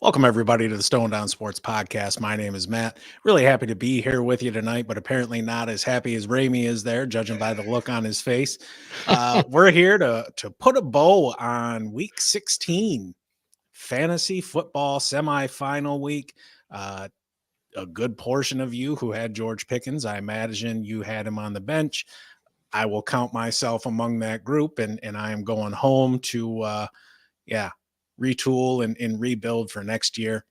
Welcome, everybody, to the Stone Down Sports Podcast. My name is Matt. Really happy to be here with you tonight, but apparently not as happy as Ramey is there, judging by the look on his face. We're here to put a bow on Week 16, fantasy football semifinal week. A good portion of you who had George Pickens, I imagine you had him on the bench. I will count myself among that group, and I am going home to, retool and rebuild for next year.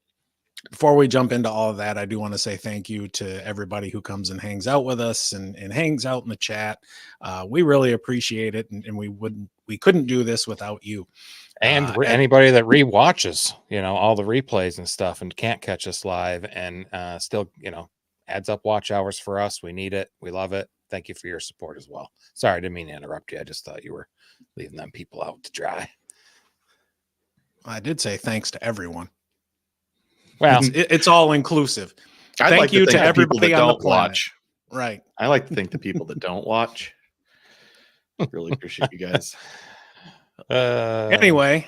Before we jump into all of that, I do want to say thank you to everybody who comes and hangs out with us and hangs out in the chat. We really appreciate it, and we couldn't do this without you. And anybody that rewatches, all the replays and stuff and can't catch us live and still, adds up watch hours for us. We need it. We love it. Thank you for your support as well. Sorry, I didn't mean to interrupt you. I just thought you were leaving them people out to dry. I did say thanks to everyone. Well, it's all inclusive. Thank you to everybody on the planet. Right. I like to think the people that don't watch. Really appreciate you guys. Anyway,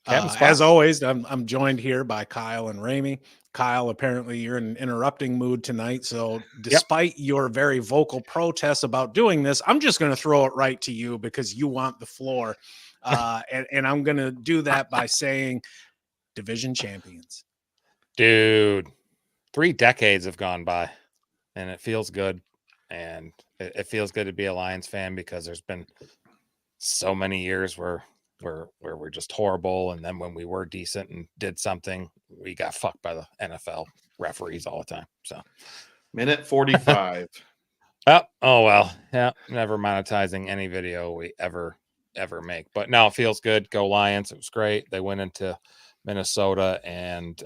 as always, I'm joined here by Kyle and Ramey. Kyle, apparently you're in an interrupting mood tonight. So despite your very vocal protests about doing this, I'm just going to throw it right to you because you want the floor. And I'm going to do that by saying division champions. Dude, 3 decades have gone by and it feels good. And it feels good to be a Lions fan because there's been so many years where we're just horrible. And then when we were decent and did something, we got fucked by the NFL referees all the time. So minute 45. Oh, well. Yeah. Never monetizing any video we ever make. But no, it feels good. Go Lions. It was great. They went into Minnesota and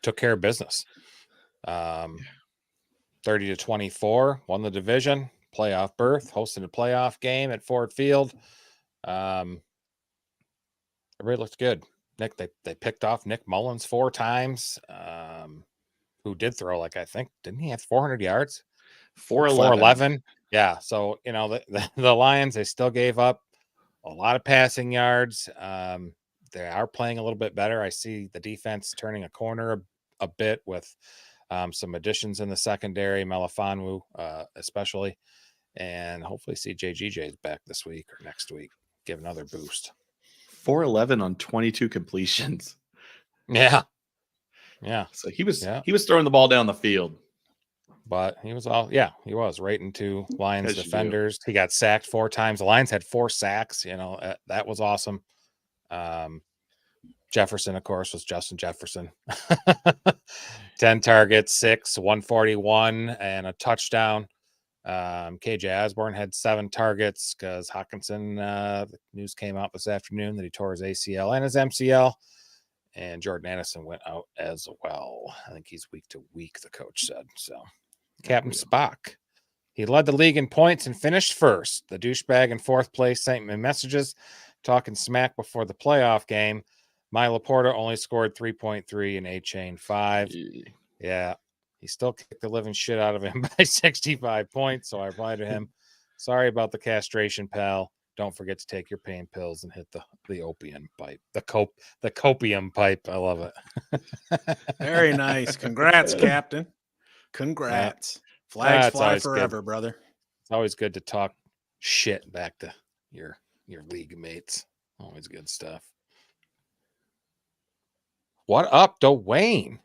took care of business. 30-24, won the division, playoff berth, hosted a playoff game at Ford Field. Everybody looked good. Nick, they picked off Nick Mullens 4 times, who did throw, I think, didn't he have 400 yards? 411. Yeah. So, the Lions, they still gave up a lot of passing yards. They are playing a little bit better. I see the defense turning a corner a bit with some additions in the secondary, Melifonwu especially, and hopefully see JGJ is back this week or next week, give another boost. 411 on 22 completions. Yeah. So he was throwing the ball down the field. But he was right into Lions defenders. He got sacked 4 times. The Lions had 4 sacks. That was awesome. Jefferson, of course, was Justin Jefferson. 10 targets, 6, 141, and a touchdown. KJ Osborn had 7 targets because Hawkinson, the news came out this afternoon that he tore his ACL and his MCL. And Jordan Addison went out as well. I think he's week to week, the coach said. So, Captain Spock. He led the league in points and finished first. The douchebag in 4th place sent me messages talking smack before the playoff game. My Laporta only scored 3.3 and A-Chain 5. Yeah. He still kicked the living shit out of him by 65 points. So I replied to him, sorry about the castration, pal. Don't forget to take your pain pills and hit the opium pipe. The copium pipe. I love it. Very nice. Congrats, Captain. Congrats. Flags fly forever, good. Brother. It's always good to talk shit back to your league mates. Always good stuff. What up, Dwayne?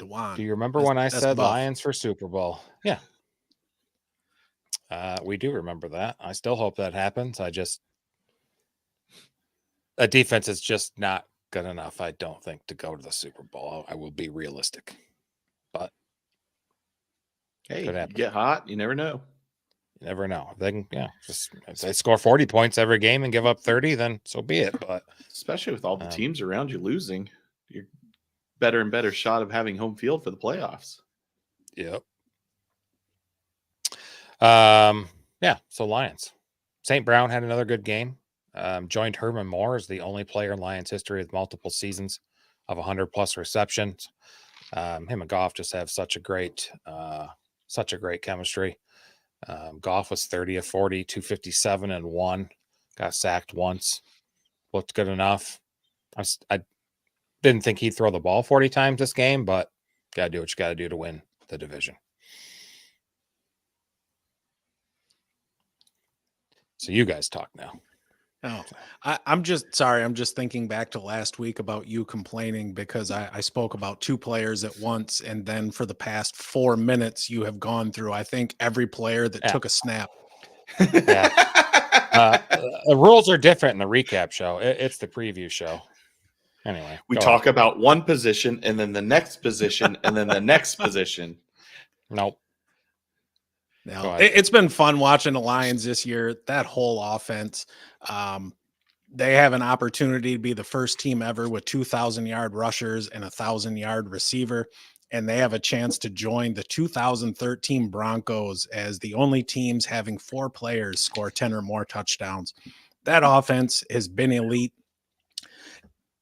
Dewan. Do you remember when I said Lions for Super Bowl? Yeah. We do remember that. I still hope that happens. A defense is just not good enough, I don't think, to go to the Super Bowl. I will be realistic. But hey, you get hot, you never know. You never know. They can, if they score 40 points every game and give up 30, then so be it. But especially with all the teams around you losing, you're better and better shot of having home field for the playoffs. Yep. So Lions. St. Brown had another good game. Joined Herman Moore as the only player in Lions history with multiple seasons of 100+ receptions. Him and Goff just have such a great chemistry. Goff was 30 of 40, 257 and 1. Got sacked once. Looked good enough. I didn't think he'd throw the ball 40 times this game, but got to do what you got to do to win the division. So you guys talk now. Oh, I'm just sorry. I'm just thinking back to last week about you complaining because I spoke about two players at once. And then for the past 4 minutes, you have gone through, I think, every player that took a snap. Yeah. The rules are different in the recap show. It's the preview show. Anyway, we talk about one position and then the next position and then the next position. Nope. No, it's been fun watching the Lions this year. That whole offense, they have an opportunity to be the first team ever with 2,000-yard rushers and 1,000-yard receiver, and they have a chance to join the 2013 Broncos as the only teams having 4 players score 10 or more touchdowns. That offense has been elite,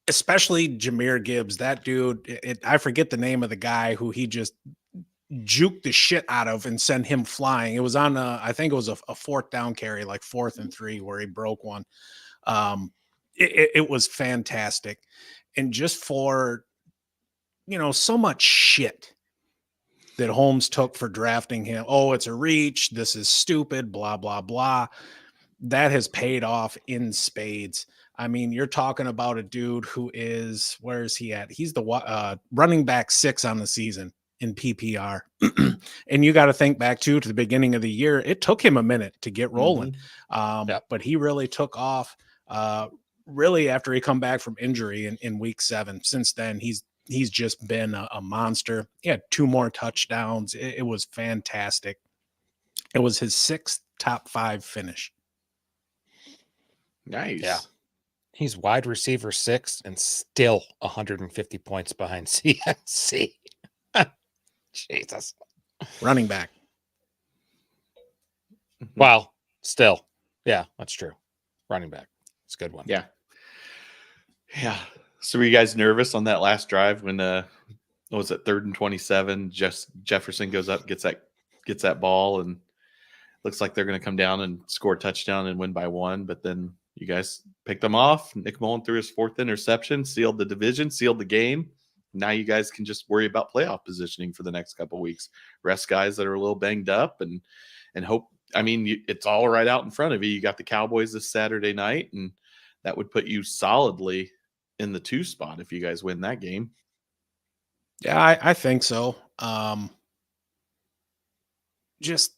especially Jahmyr Gibbs. That dude, I forget the name of the guy who he just juke the shit out of and send him flying. It was on I think it was a 4th down carry, like 4th and 3, where he broke one. It was fantastic. And just for, so much shit that Holmes took for drafting him. Oh, it's a reach. This is stupid, blah, blah, blah. That has paid off in spades. I mean, you're talking about a dude who is, where is he at? He's the running back 6 on the season in PPR. And you got to think back to the beginning of the year. It took him a minute to get rolling. But he really took off really after he come back from injury in week 7. Since then, he's just been a monster. He had 2 more touchdowns. It was fantastic. It was his 6th top 5 finish. Nice. Yeah. He's wide receiver 6 and still 150 points behind CNC. Jesus. Running back. Well, still. Yeah, that's true. Running back. It's a good one. Yeah. Yeah. So were you guys nervous on that last drive when what was it, 3rd and 27? Jefferson goes up, gets that ball, and looks like they're going to come down and score a touchdown and win by 1, but then you guys picked them off. Nick Mullens threw his 4th interception, sealed the division, sealed the game. Now you guys can just worry about playoff positioning for the next couple of weeks. Rest guys that are a little banged up and hope. I mean, it's all right out in front of you. You got the Cowboys this Saturday night, and that would put you solidly in the 2 spot if you guys win that game. Yeah, I think so. Just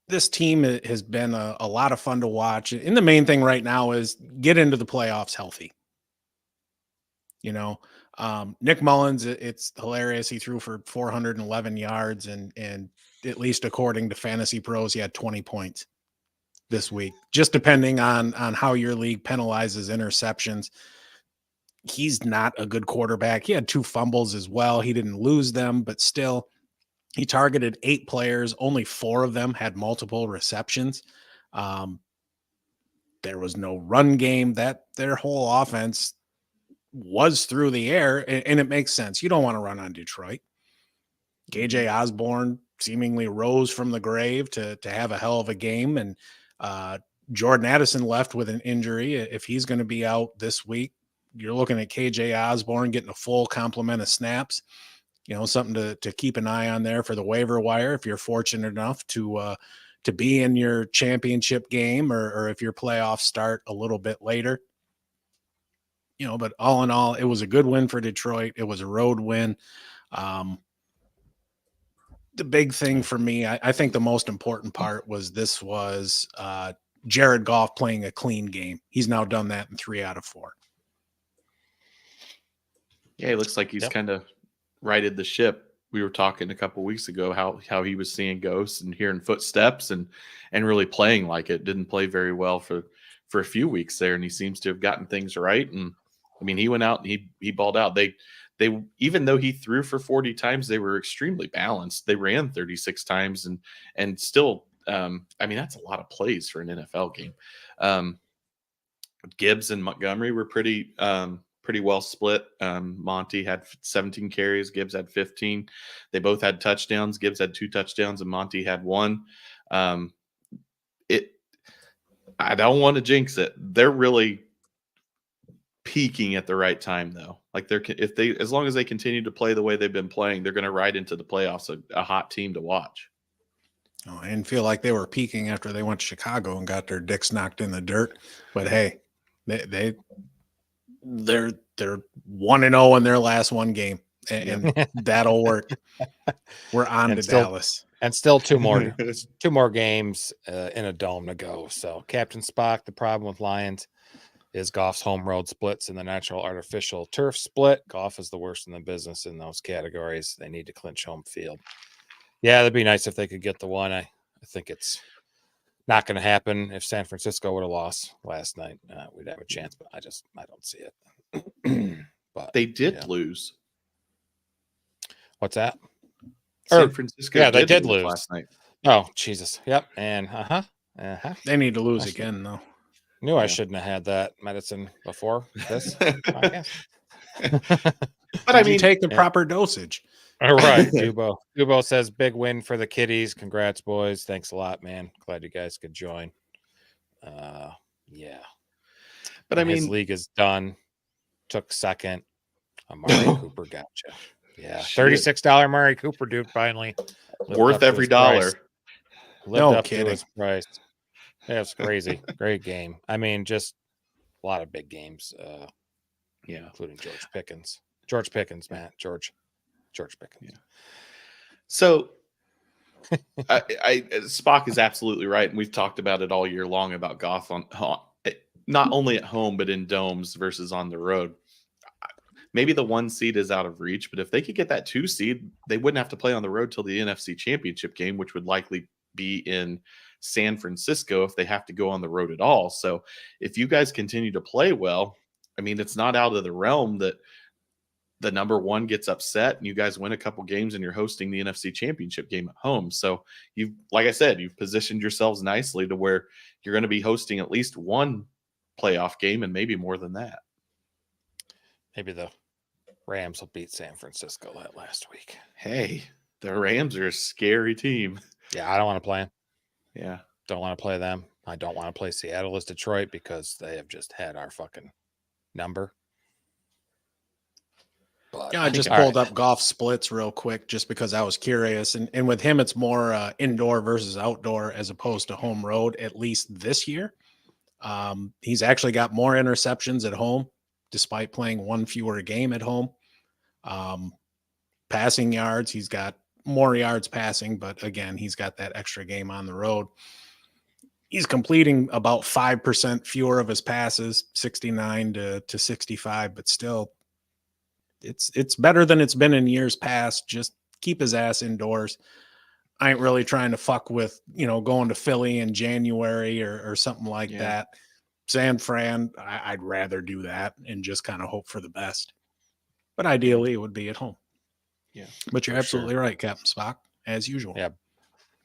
this team has been a lot of fun to watch. And the main thing right now is get into the playoffs healthy. Nick Mullens, it's hilarious. He threw for 411 yards and at least according to Fantasy Pros, he had 20 points this week, just depending on how your league penalizes interceptions. He's not a good quarterback. He had 2 fumbles as well. He didn't lose them, but still he targeted 8 players. Only 4 of them had multiple receptions. There was no run game. That their whole offense was through the air, and it makes sense. You don't want to run on Detroit. KJ Osborn seemingly rose from the grave to have a hell of a game, and Jordan Addison left with an injury. If he's going to be out this week, you're looking at KJ Osborn getting a full complement of snaps. Something to keep an eye on there for the waiver wire if you're fortunate enough to be in your championship game or if your playoffs start a little bit later. But all in all, it was a good win for Detroit. It was a road win. The big thing for me, I think the most important part was Jared Goff playing a clean game. He's now done that in 3 out of 4. Yeah, it looks like he's kind of righted the ship. We were talking a couple weeks ago how he was seeing ghosts and hearing footsteps and really playing like it. Didn't play very well for a few weeks there, and he seems to have gotten things right. And I mean, he went out and he balled out. They even though he threw for 40 times, they were extremely balanced. They ran 36 times and still, I mean, that's a lot of plays for an NFL game. Gibbs and Montgomery were pretty well split. Monty had 17 carries. Gibbs had 15. They both had touchdowns. Gibbs had 2 touchdowns and Monty had 1. I don't want to jinx it. They're really peaking at the right time though. Like as long as they continue to play the way they've been playing, they're going to ride into the playoffs a hot team to watch. Oh, I didn't feel like they were peaking after they went to Chicago and got their dicks knocked in the dirt. But hey, they're 1-0 in their last one game, and that'll work. We're on to Dallas, and still two more games in a dome to go. So, Captain Spock, the problem with Lions is Goff's home road splits in the natural artificial turf split. Goff is the worst in the business in those categories. They need to clinch home field. Yeah, that'd be nice if they could get the one. I think it's not going to happen. If San Francisco would have lost last night, we'd have a chance, but I don't see it. But they did lose. What's that? San Francisco. Yeah, they did lose last night. Oh, Jesus. Yep. And they need to lose again, though. Knew I shouldn't have had that medicine before this. But I mean, take the proper dosage. All right, Dubo says big win for the kiddies. Congrats, boys. Thanks a lot, man. Glad you guys could join. Yeah. But I mean, his league is done. Took second. Amari Cooper gotcha. Yeah. $36 Amari Cooper, dude, finally. Worth every dollar. Lived up to his price. Yeah, it's crazy. Great game. I mean, just a lot of big games. Including George Pickens, Matt. George Pickens. Yeah. So I Spock is absolutely right. And we've talked about it all year long about Goff on not only at home, but in domes versus on the road. Maybe the 1 seed is out of reach, but if they could get that 2 seed, they wouldn't have to play on the road till the NFC Championship game, which would likely be in San Francisco if they have to go on the road at all. So if you guys continue to play well, I mean, it's not out of the realm that the number 1 gets upset and you guys win a couple games and you're hosting the NFC Championship game at home. So like I said, you've positioned yourselves nicely to where you're going to be hosting at least one playoff game and maybe more than that. Maybe the Rams will beat San Francisco that last week. Hey, the Rams are a scary team. Yeah, I don't want to play them. Yeah. Don't want to play them. I don't want to play Seattle as Detroit because they have just had our fucking number. But I just pulled up Goff splits real quick just because I was curious. And with him, it's more indoor versus outdoor as opposed to home road, at least this year. He's actually got more interceptions at home, despite playing 1 fewer game at home. Passing yards, he's got more yards passing, but again, he's got that extra game on the road. He's completing about 5% fewer of his passes, 69 to 65, but still it's better than it's been in years past. Just keep his ass indoors. I ain't really trying to fuck with, going to Philly in January or something like that. San Fran, I'd rather do that and just kind of hope for the best. But ideally, it would be at home. Yeah. But you're absolutely right, Captain Spock, as usual. Yeah.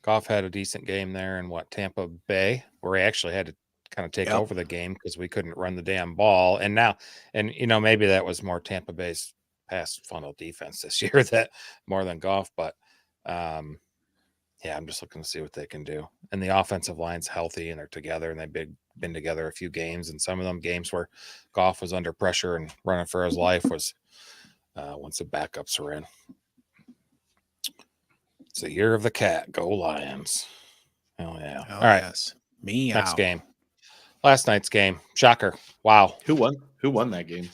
Goff had a decent game there in Tampa Bay, where he actually had to kind of take over the game because we couldn't run the damn ball. And maybe that was more Tampa Bay's pass funnel defense this year that more than Goff. But I'm just looking to see what they can do. And the offensive line's healthy and they're together and they've been together a few games. And some of them games where Goff was under pressure and running for his life was once the backups are in. It's the year of the cat. Go Lions. Oh, yeah. Oh, all right. Yes. Me Next out. game. Last night's game. Shocker. Wow. Who won that game?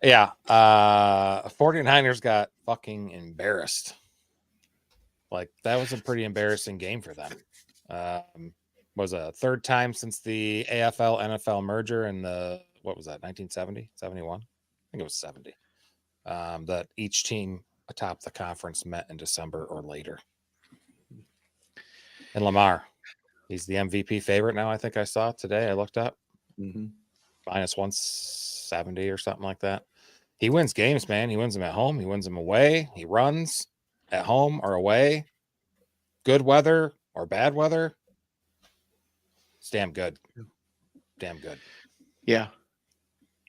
Yeah. 49ers got fucking embarrassed. Like, that was a pretty embarrassing game for them. Was a third time since the AFL NFL merger in the, 1970, 71? I think it was 70. That each team atop the conference met in December or later. And Lamar, he's the MVP favorite now. I think I saw today. I looked up minus 170 or something like that. He wins games, man. He wins them at home. He wins them away. He runs at home or away. Good weather or bad weather. It's damn good. Damn good. Yeah.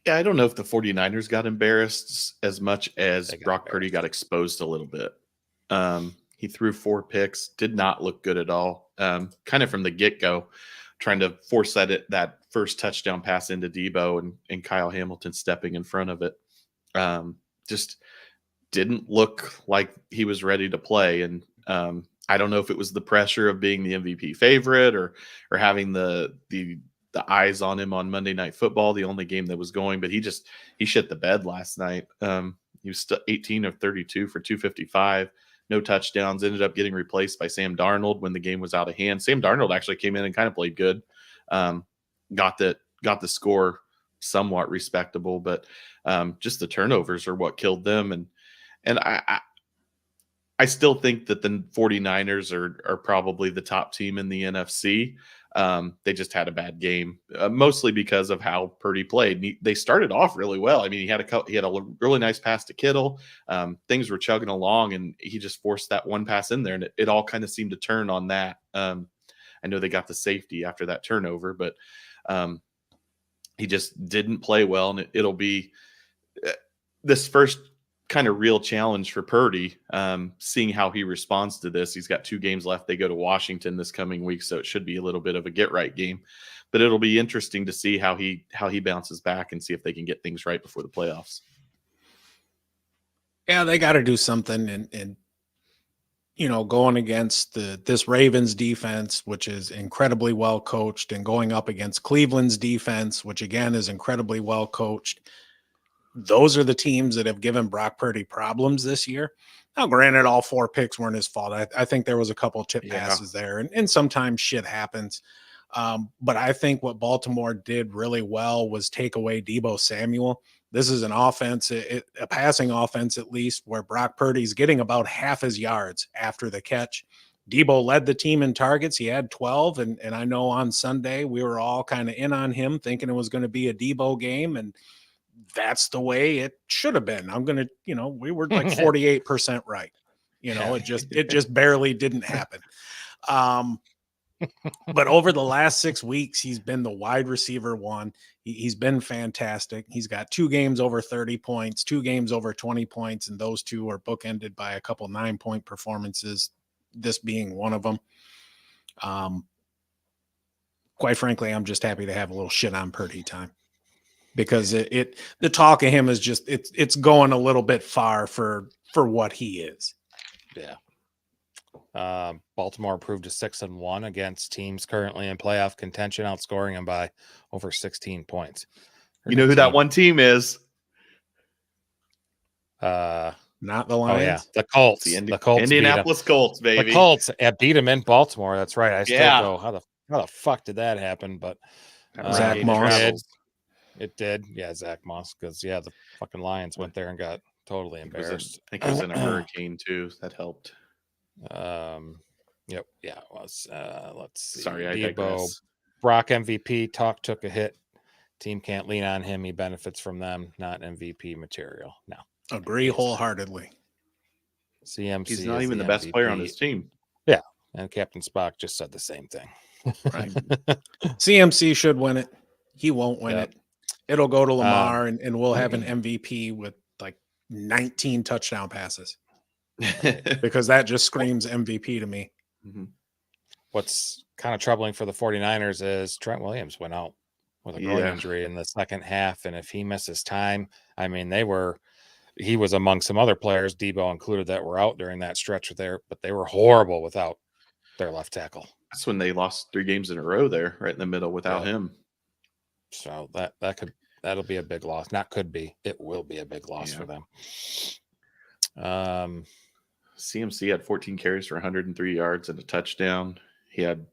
Yeah, I don't know if the 49ers got embarrassed as much as Brock Purdy got exposed a little bit. He threw 4 picks, did not look good at all. Kind of from the get-go, trying to force that first touchdown pass into Debo and Kyle Hamilton stepping in front of it. Just didn't look like he was ready to play. And I don't know if it was the pressure of being the MVP favorite or having the eyes on him on Monday Night Football, the only game that was going, but he shit the bed last night. He was 18 of 32 for 255, no touchdowns, ended up getting replaced by Sam Darnold when the game was out of hand. Sam Darnold actually came in and kind of played good. Got the score somewhat respectable, but just the turnovers are what killed them. And I still think that the 49ers are probably the top team in the NFC. They just had a bad game, mostly because of how Purdy played. They started off really well. I mean, he had a really nice pass to Kittle. Things were chugging along, and he just forced that one pass in there, and it all kind of seemed to turn on that. I know they got the safety after that turnover, but he just didn't play well, and it'll be this first kind of real challenge for Purdy, seeing how he responds to this. He's got 2 games left. They go to Washington this coming week, so it should be a little bit of a get right game. But it'll be interesting to see how he bounces back and see if they can get things right before the playoffs. Yeah, they got to do something, and going against this Ravens defense, which is incredibly well coached, and going up against Cleveland's defense, which again is incredibly well coached. Those are the teams that have given Brock Purdy problems this year. Now, granted, all 4 picks weren't his fault. I think there was a couple of tip passes there, and sometimes shit happens. But I think what Baltimore did really well was take away Deebo Samuel. This is an offense, a passing offense at least, where Brock Purdy's getting about half his yards after the catch. Deebo led the team in targets. He had 12, and I know on Sunday we were all kind of in on him, thinking it was going to be a Deebo game, and that's the way it should have been. I'm going to, we were like 48% right. It just barely didn't happen. But over the last 6 weeks, he's been the wide receiver 1. He's been fantastic. He's got 2 games over 30 points, 2 games over 20 points, and those 2 are bookended by a couple 9-point performances, this being one of them. Quite frankly, I'm just happy to have a little shit on Purdy time, because the talk of him is just it's going a little bit far for what he is. Yeah. Baltimore improved to 6-1 against teams currently in playoff contention, outscoring them by over 16 points. You know who that one team is? Not the Lions. Oh yeah, the Colts. The Colts, Indianapolis Colts, baby. The Colts beat them in Baltimore. That's right. I still go, how the fuck did that happen? But Zach Moss. It did. Yeah, Zach Moss. Because the fucking Lions went there and got totally embarrassed. I think it was in a hurricane too. That helped. Yep. Yeah, it was. Let's see. Sorry, I Debo, digress. Brock MVP. Talk took a hit. Team can't lean on him. He benefits from them. Not MVP material. No. Agree wholeheartedly. CMC. He's not even the best MVP. player on his team. Yeah, and Captain Spock just said the same thing. Right. CMC should win it. He won't win it. It'll go to Lamar, and we'll have an MVP with like 19 touchdown passes. Because that just screams MVP to me. Mm-hmm. What's kind of troubling for the 49ers is Trent Williams went out with a groin injury in the second half. And if he misses time, I mean, he was among some other players, Debo included, that were out during that stretch there, but they were horrible without their left tackle. That's when they lost 3 games in a row there, right in the middle without him. So that'll be a big loss. Not could be. It will be a big loss for them. CMC had 14 carries for 103 yards and a touchdown. He had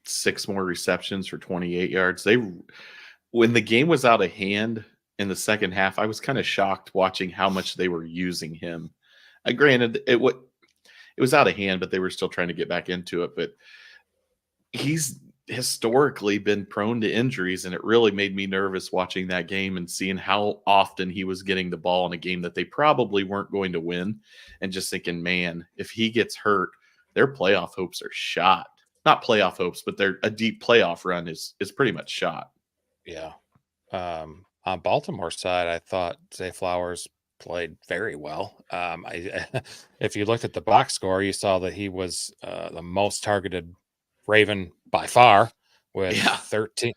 6 more receptions for 28 yards. When the game was out of hand in the second half, I was kind of shocked watching how much they were using him. Granted, it was out of hand, but they were still trying to get back into it. But he's historically been prone to injuries, and it really made me nervous watching that game and seeing how often he was getting the ball in a game that they probably weren't going to win, and just thinking, man, if he gets hurt, their playoff hopes are shot. Not playoff hopes, but a deep playoff run is pretty much shot. Yeah. On Baltimore's side, I thought Zay Flowers played very well. If you looked at the box score, you saw that he was the most targeted Raven by far, with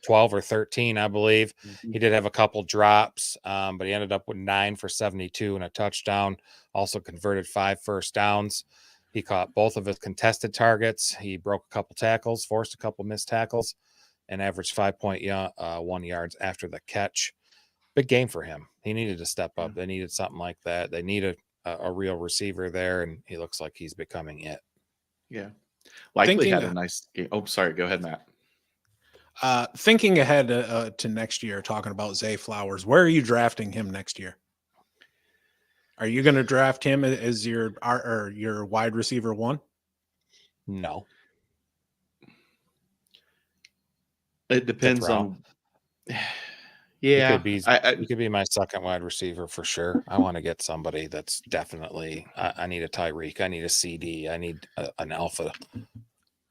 12 or 13, I believe. He did have a couple drops, but he ended up with 9 for 72 and a touchdown. Also converted 5 first downs. He caught both of his contested targets. He broke a couple tackles, forced a couple missed tackles, and averaged 5.1 yards after the catch. Big game for him. He needed to step up. They needed something like that. They needed a real receiver there, and he looks like he's becoming it. Yeah. Likely had a nice game. Oh, sorry. Go ahead, Matt. Thinking ahead to next year, talking about Zay Flowers, where are you drafting him next year? Are you going to draft him as your wide receiver 1? No. It depends on. Yeah, he could be my second wide receiver for sure. I want to get somebody that's definitely. I need a Tyreek. I need a CD. I need an alpha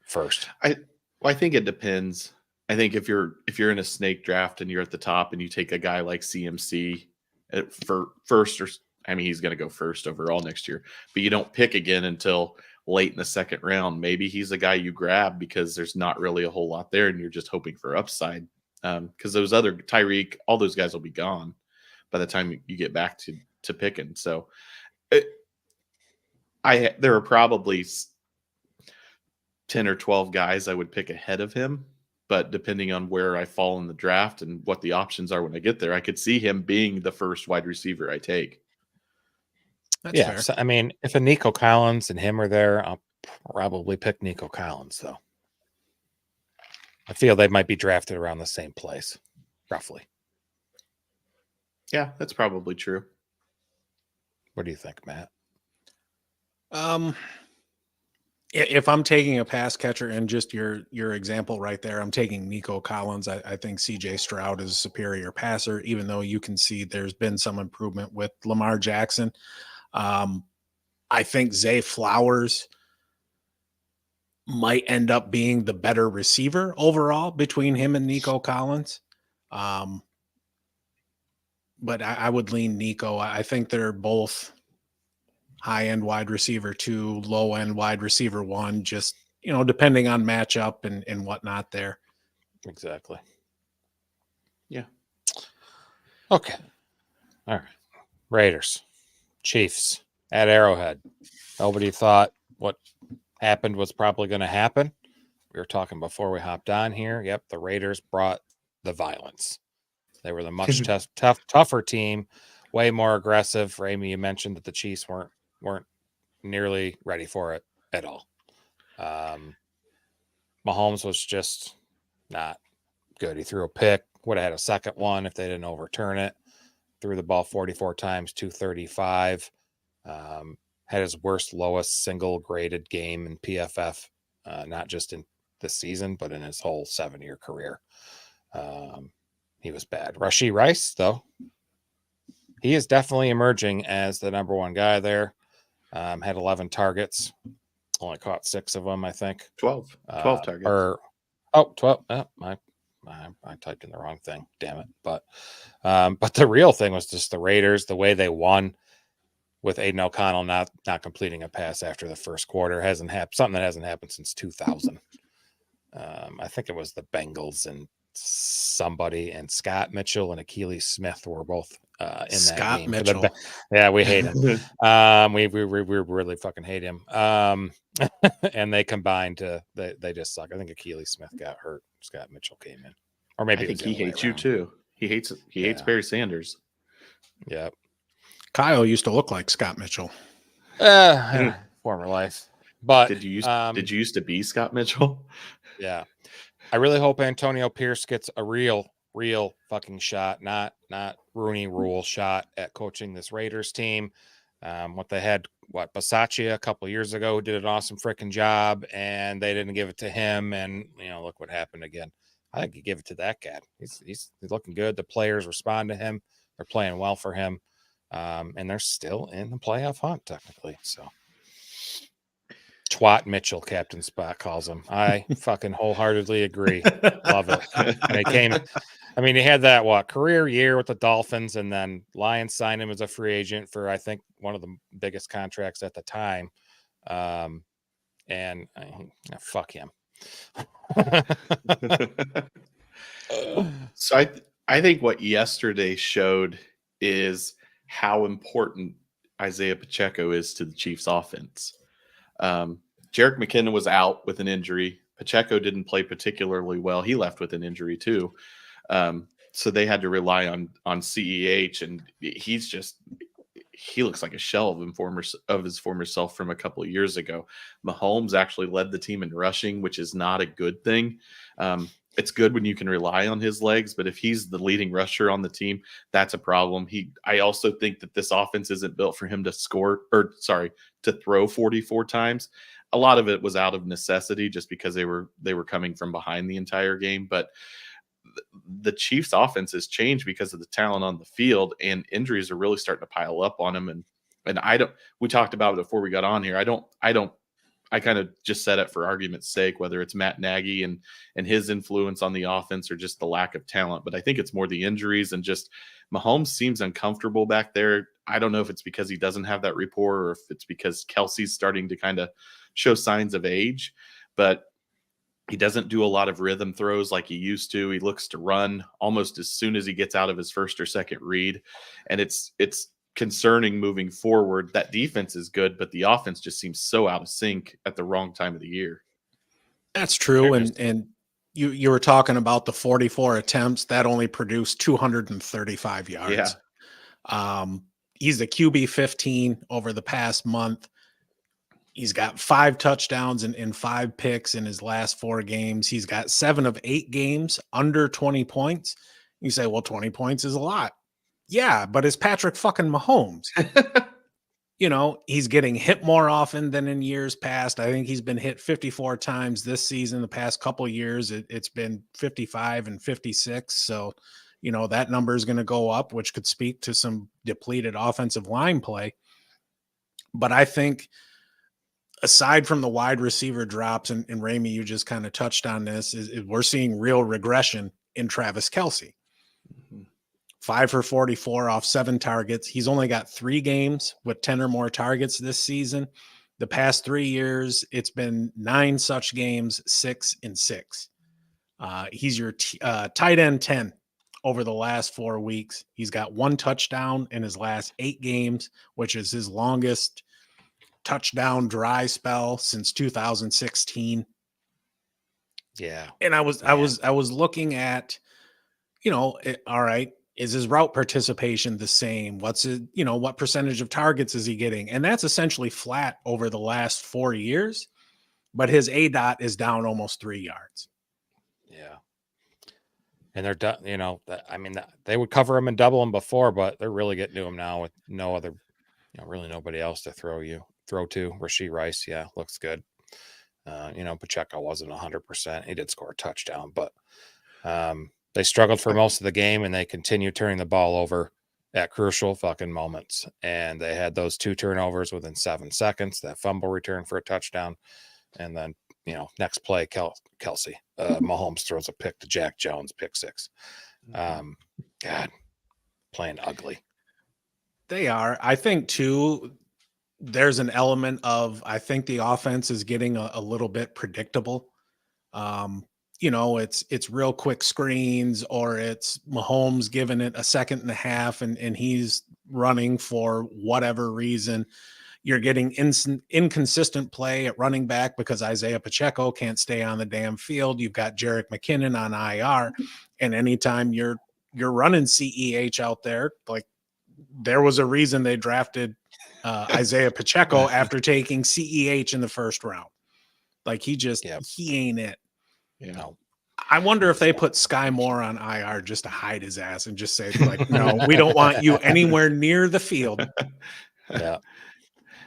first. I think it depends. I think if you're in a snake draft and you're at the top and you take a guy like CMC for first, or I mean he's going to go first overall next year, but you don't pick again until late in the second round. Maybe he's a guy you grab because there's not really a whole lot there, and you're just hoping for upside. Because those other Tyreek, all those guys will be gone by the time you get back to picking. So there are probably 10 or 12 guys I would pick ahead of him, but depending on where I fall in the draft and what the options are when I get there, I could see him being the first wide receiver I take. That's fair. So, I mean, if a Nico Collins and him are there, I'll probably pick Nico Collins, though. I feel they might be drafted around the same place, roughly. Yeah, that's probably true. What do you think, Matt? If I'm taking a pass catcher and just your example right there, I'm taking Nico Collins. I think CJ Stroud is a superior passer, even though you can see there's been some improvement with Lamar Jackson. I think Zay Flowers might end up being the better receiver overall between him and Nico Collins. But I would lean Nico. I think they're both high-end wide receiver 2, low-end wide receiver 1, just, depending on matchup and whatnot there. Exactly. Yeah. Okay. All right. Raiders, Chiefs at Arrowhead. Nobody thought what happened was probably going to happen. We were talking before we hopped on here. Yep, the Raiders brought the violence. They were the much tougher team, way more aggressive. Ramey, you mentioned that the Chiefs weren't nearly ready for it at all. Mahomes was just not good. He threw a pick, would have had a second one if they didn't overturn it. Threw the ball 44 times, 235. Had his lowest single graded game in PFF, not just in this season, but in his whole 7-year career. He was bad. Rashee Rice, though, he is definitely emerging as the number 1 guy there. Had 11 targets, only caught 6 of them, I think. 12 targets. 12. Oh, I typed in the wrong thing. Damn it. But the real thing was just the Raiders, the way they won with Aiden O'Connell not completing a pass after the first quarter. Hasn't happened. Something that hasn't happened since 2000. I think it was the Bengals and somebody, and Scott Mitchell and Achilles Smith were both in that Scott game. Mitchell. Yeah, we hate him. We really fucking hate him. And they combined they just suck. I think Achilles Smith got hurt. Scott Mitchell came in, or maybe I think he hates you too. He hates Barry Sanders. Yeah. Kyle used to look like Scott Mitchell. Former life. But did you used to be Scott Mitchell? Yeah. I really hope Antonio Pierce gets a real fucking shot, not Rooney Rule shot at coaching this Raiders team. What they had, Bisaccia a couple of years ago, who did an awesome freaking job, and they didn't give it to him. And look what happened again. I think you give it to that guy. He's looking good. The players respond to him. They're playing well for him, and they're still in the playoff hunt technically. So. Twat Mitchell, Captain Spot calls him. I fucking wholeheartedly agree. Love it. And he had that career year with the Dolphins, and then Lions signed him as a free agent for, I think, one of the biggest contracts at the time. And fuck him. So I think what yesterday showed is how important Isaiah Pacheco is to the Chiefs offense. Jerick McKinnon was out with an injury. Pacheco didn't play particularly well. He left with an injury too. So they had to rely on CEH, and he looks like a shell of his former self from a couple of years ago. Mahomes actually led the team in rushing, which is not a good thing. It's good when you can rely on his legs, but if he's the leading rusher on the team, that's a problem. I also think that this offense isn't built for him to to throw 44 times. A lot of it was out of necessity just because they were coming from behind the entire game, but the Chiefs offense has changed because of the talent on the field, and injuries are really starting to pile up on them. And we talked about it before we got on here. I kind of just said it for argument's sake, whether it's Matt Nagy and his influence on the offense or just the lack of talent. But I think it's more the injuries, and just Mahomes seems uncomfortable back there. I don't know if it's because he doesn't have that rapport or if it's because Kelsey's starting to kind of show signs of age, but he doesn't do a lot of rhythm throws like he used to. He looks to run almost as soon as he gets out of his first or second read. And it's concerning moving forward. That defense is good, but the offense just seems so out of sync at the wrong time of the year. That's true. And you were talking about the 44 attempts that only produced 235 yards. Yeah. He's the QB 15 over the past month. He's got 5 touchdowns and 5 picks in his last 4 games. He's got 7 of 8 games under 20 points. You say, well, 20 points is a lot. Yeah, but it's Patrick fucking Mahomes. He's getting hit more often than in years past. I think he's been hit 54 times this season. The past couple of years, it's been 55 and 56. So, that number is going to go up, which could speak to some depleted offensive line play. But I think aside from the wide receiver drops, and Ramey, you just kind of touched on this, is we're seeing real regression in Travis Kelce. 5 for 44 off 7 targets. He's only got 3 games with 10 or more targets this season. The past 3 years, it's been 9 such games, 6 and 6. He's your tight end 10 over the last 4 weeks. He's got 1 touchdown in his last 8 games, which is his longest touchdown dry spell since 2016. Yeah. And I was looking at, all right, is his route participation the same? What's it, what percentage of targets is he getting? And that's essentially flat over the last 4 years, but his ADOT is down almost 3 yards. Yeah. And they're done, they would cover him and double him before, but they're really getting to him now with no other, really nobody else to throw to. Rashee Rice, yeah, looks good. Pacheco wasn't 100%. He did score a touchdown, but they struggled for most of the game, and they continued turning the ball over at crucial fucking moments. And they had those 2 turnovers within 7 seconds, that fumble return for a touchdown. And then, next play, Kelsey, Mahomes throws a pick to Jack Jones, pick 6. God, playing ugly. They are. I think, too, there's an element of, I think the offense is getting a little bit predictable. It's real quick screens, or it's Mahomes giving it a second and a half and he's running for whatever reason. You're getting inconsistent play at running back because Isaiah Pacheco can't stay on the damn field. You've got Jerick McKinnon on IR. And anytime you're running CEH out there, like there was a reason they drafted Isaiah Pacheco after taking CEH in the first round. Like he ain't it. No. I wonder if they put Sky Moore on IR just to hide his ass and just say, like, no, we don't want you anywhere near the field. Yeah.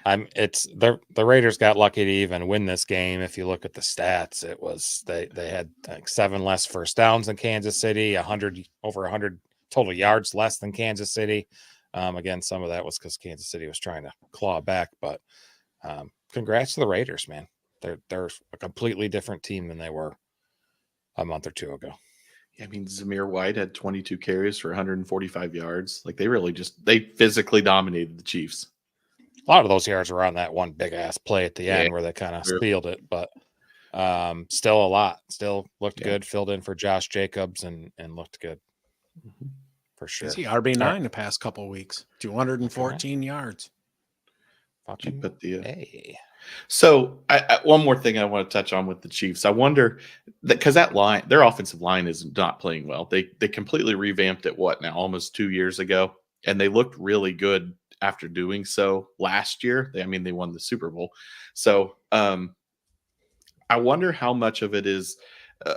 The Raiders got lucky to even win this game. If you look at the stats, it was they had like 7 less first downs than Kansas City, over 100 total yards less than Kansas City. Again, some of that was because Kansas City was trying to claw back, but congrats to the Raiders, man. They're a completely different team than they were a month or 2 ago. Yeah, I mean, Zamir White had 22 carries for 145 yards. Like they physically dominated the Chiefs. A lot of those yards were on that one big ass play at the end where they kind of sealed it, but Still a lot. Still looked good. Filled in for Josh Jacobs and looked good for sure. Is he RB9 the past couple of weeks? 214 yards. Fucking But hey. So one more thing I want to touch on with the Chiefs. I wonder because that line, their offensive line is not playing well. They completely revamped it almost 2 years ago, and they looked really good after doing so last year. They won the Super Bowl. So I wonder how much of it is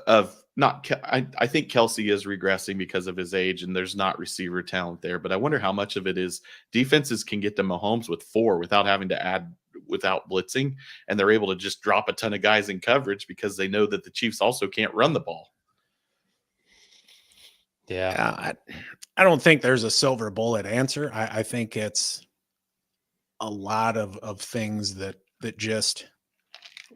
of not. I think Kelsey is regressing because of his age, and there's not receiver talent there. But I wonder how much of it is defenses can get to Mahomes with 4 without having to add. Without blitzing, and they're able to just drop a ton of guys in coverage because they know that the Chiefs also can't run the ball. Yeah, I don't think there's a silver bullet answer. I think it's a lot of things that just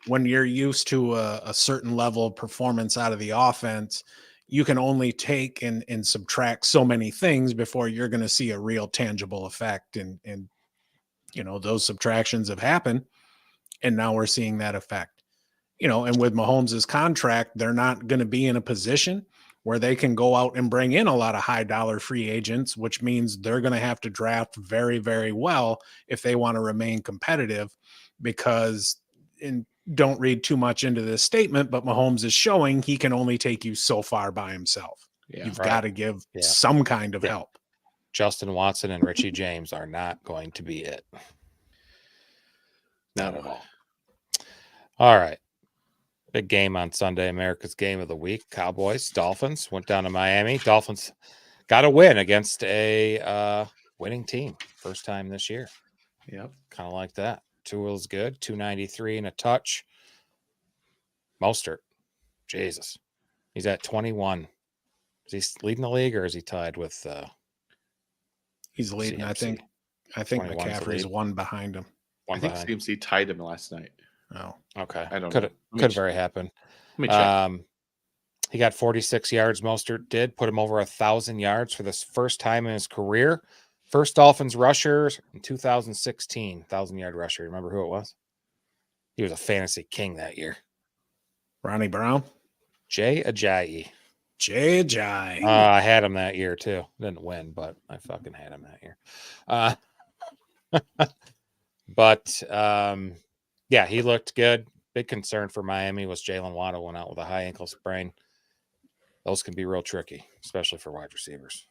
when you're used to a certain level of performance out of the offense, you can only take and subtract so many things before you're going to see a real tangible effect. And those subtractions have happened, and now we're seeing that effect. And with Mahomes' contract, they're not going to be in a position where they can go out and bring in a lot of high dollar free agents, which means they're going to have to draft very, very well if they want to remain competitive, because don't read too much into this statement, but Mahomes is showing he can only take you so far by himself. You've got to give some kind of help. Justin Watson and Richie James are not going to be it. Not at all. All right. Big game on Sunday, America's game of the week. Cowboys-Dolphins went down to Miami. Dolphins got a win against a winning team. First time this year. Yep. Kind of like that. Tua was good. 293 and a touch. Mostert. Jesus. He's at 21. Is he leading the league or is he tied with he's leading? CMC? I think McCaffrey's one behind him. I think CMC tied him last night. Oh, okay. I don't know. Could very happen. Let me check. He got 46 yards. Mostert did put him over 1,000 yards for this first time in his career. First Dolphins rusher in 2016, 1,000-yard rusher. Remember who it was? He was a fantasy king that year. Ronnie Brown? Jay Ajayi. I had him that year too. Didn't win, but I fucking had him that year. But yeah, he looked good. Big concern for Miami was Jalen Waddle went out with a high ankle sprain. Those can be real tricky, especially for wide receivers.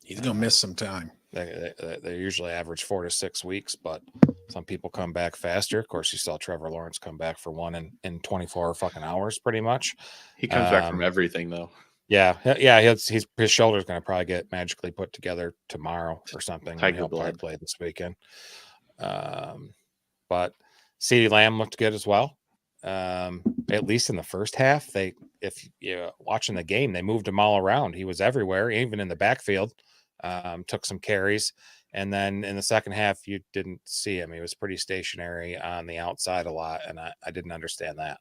He's going to miss some time. They usually average 4 to 6 weeks, but some people come back faster. Of course, you saw Trevor Lawrence come back for one in 24 fucking hours, pretty much. He comes back from everything, though. Yeah. His shoulder's going to probably get magically put together tomorrow or something. He'll probably play this weekend. But CeeDee Lamb looked good as well. At least in the first half, if you're watching the game, they moved him all around. He was everywhere, even in the backfield. Took some carries, and then in the second half, you didn't see him. He was pretty stationary on the outside a lot, and I didn't understand that.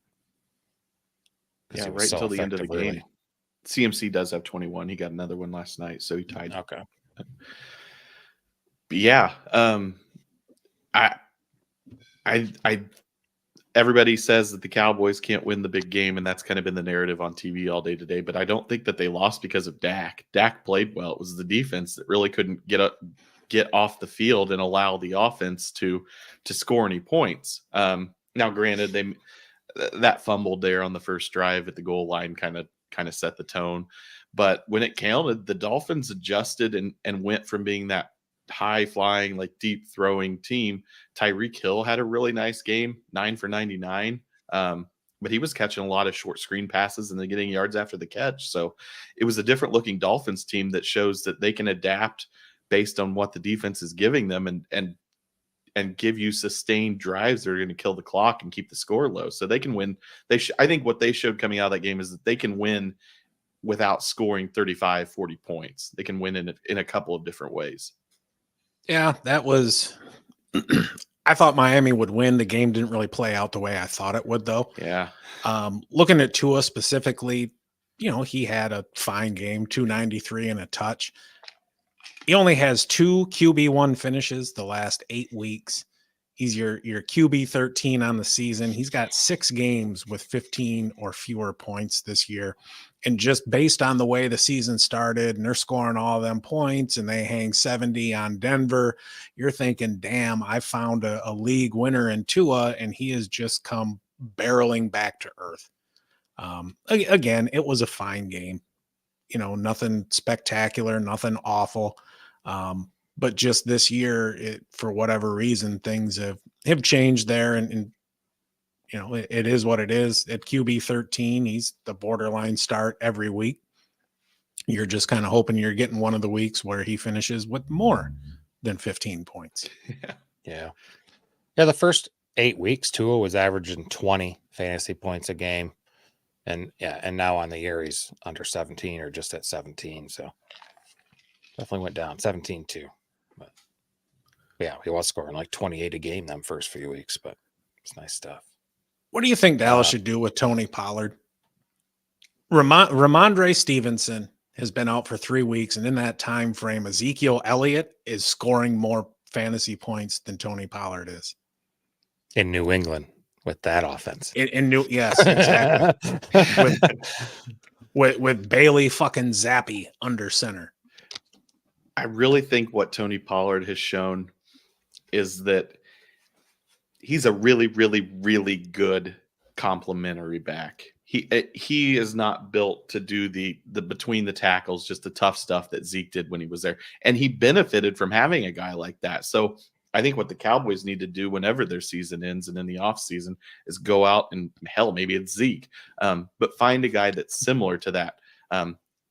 Yeah, right until the end of the game. CMC does have 21. He got another one last night, so he tied. Okay. But yeah, I everybody says that the Cowboys can't win the big game, and that's kind of been the narrative on TV all day today. But I don't think that they lost because of Dak. Dak played well. It was the defense that really couldn't get off the field and allow the offense to score any points. Now, granted, that fumbled there on the first drive at the goal line kind of set the tone. But when it counted, the Dolphins adjusted and went from being that high flying, like deep throwing team. Tyreek Hill had a really nice game, 9 for 99. But he was catching a lot of short screen passes and then getting yards after the catch. So it was a different looking Dolphins team that shows that they can adapt based on what the defense is giving them and give you sustained drives that are going to kill the clock and keep the score low. So they can win. I think what they showed coming out of that game is that they can win without scoring 35, 40 points. They can win in a couple of different ways. Yeah, that was I thought Miami would win. The game didn't really play out the way I thought it would, though. Yeah. Looking at Tua specifically, he had a fine game, 293 and a touch. He only has 2 QB1 finishes the last 8 weeks. He's your QB 13 on the season. He's got 6 games with 15 or fewer points this year. And just based on the way the season started, and they're scoring all them points and they hang 70 on Denver, you're thinking, damn, I found a league winner in Tua, and he has just come barreling back to earth. Again, it was a fine game. Nothing spectacular, nothing awful. But just this year, for whatever reason, things have changed there. And it is what it is. At QB 13, he's the borderline start every week. You're just kind of hoping you're getting one of the weeks where he finishes with more than 15 points. Yeah. The first 8 weeks, Tua was averaging 20 fantasy points a game. And now on the year, he's under 17 or just at 17. So definitely went down 17-2. But yeah, he was scoring like 28 a game them first few weeks, but it's nice stuff. What do you think Dallas should do with Tony Pollard? Ramondre Stevenson has been out for 3 weeks, and in that time frame, Ezekiel Elliott is scoring more fantasy points than Tony Pollard is. In New England with that offense. Yes, exactly. with Bailey fucking Zappi under center. I really think what Tony Pollard has shown is that he's a really, really, really good complementary back. He is not built to do the between the tackles, just the tough stuff that Zeke did when he was there. And he benefited from having a guy like that. So I think what the Cowboys need to do whenever their season ends and in the offseason is go out and, hell, maybe it's Zeke, but find a guy that's similar to that.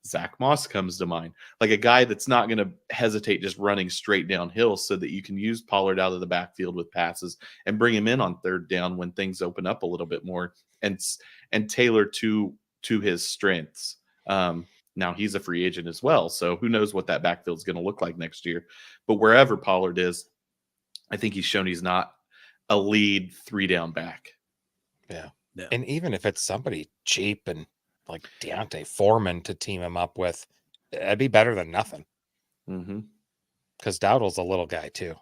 Zach Moss comes to mind, like a guy that's not going to hesitate just running straight downhill so that you can use Pollard out of the backfield with passes and bring him in on third down when things open up a little bit more and tailor to his strengths. Now he's a free agent as well, so who knows what that backfield is going to look like next year. But wherever Pollard is, I think he's shown he's not a lead 3-down back. Yeah. And even if it's somebody cheap and like Deontay Foreman to team him up with, that'd be better than nothing. Because Dowdle's a little guy too.